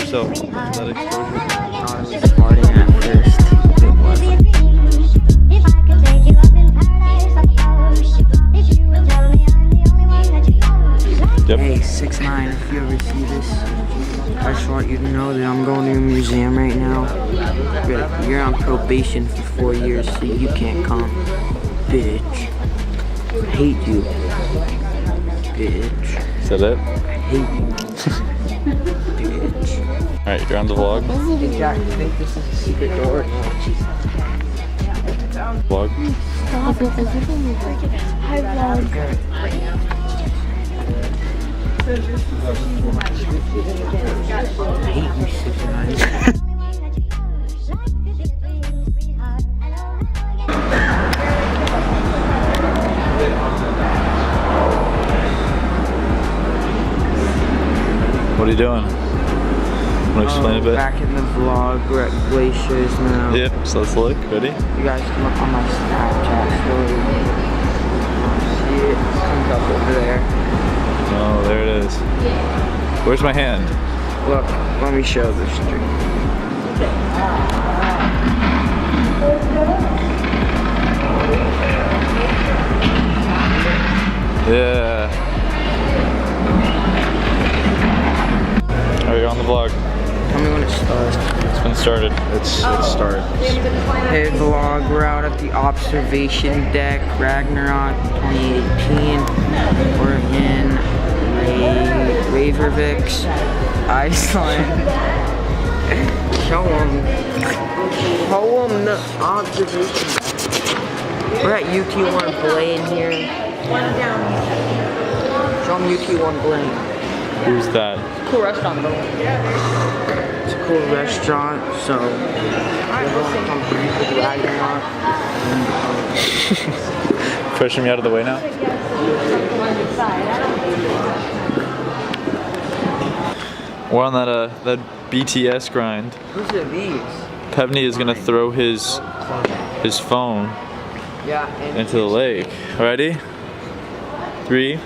yourself that exposure? I was farting at first. It wasn't. Yep. Hey, 6ix9ine, if you ever see this, I just want you to know that I'm going to a museum right now. You're on probation for 4 years, so you can't come. Bitch. I hate you. Bitch. Is that it? I hate you. Bitch. Alright, you're on the vlog. Hey, Jack, you think this is a secret door? Vlog. Stop it, this is a freaking high vlog. I hate you, 6ix9ine. What are you doing? Want to explain a bit? Back in the vlog, we're at glaciers now. Yep, so let's look. Ready? You guys come up on my Snapchat story. See it? It comes up over there. Oh, there it is. Where's my hand? Look, let me show the street. Yeah. Alright, you're on the vlog. Tell me when it starts. It's been started. It's started. Hey vlog, we're out at the observation deck, Ragnarok 2018. We're in Reykjavik, Iceland. Show them the observation deck. We're at UT1 Blaine here. Show them UT1 Blaine. Who's that? Cool restaurant though. It's a cool restaurant, so come to Ragnarok. Pushing me out of the way now? We're on that BTS grind. Who's are these? Pevney is gonna throw his phone into the lake. Ready? 3.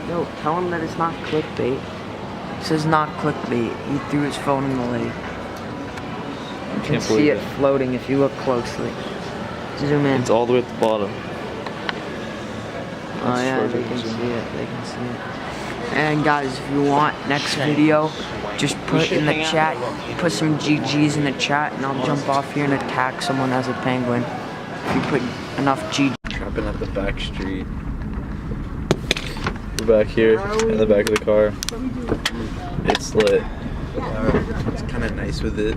Yo, tell him that it's not clickbait. This is not clickbait. He threw his phone in the lake. You can see it floating if you look closely. Zoom in. It's all the way at the bottom. Oh yeah, they can see it. They can see it. And guys, if you want next video, just put in the chat. Put some GGs in the chat, and I'll jump off here and attack someone as a penguin. If you put enough GGs. Trapping up the back street. We're back here in the back of the car. It's lit. It's kind of nice with it.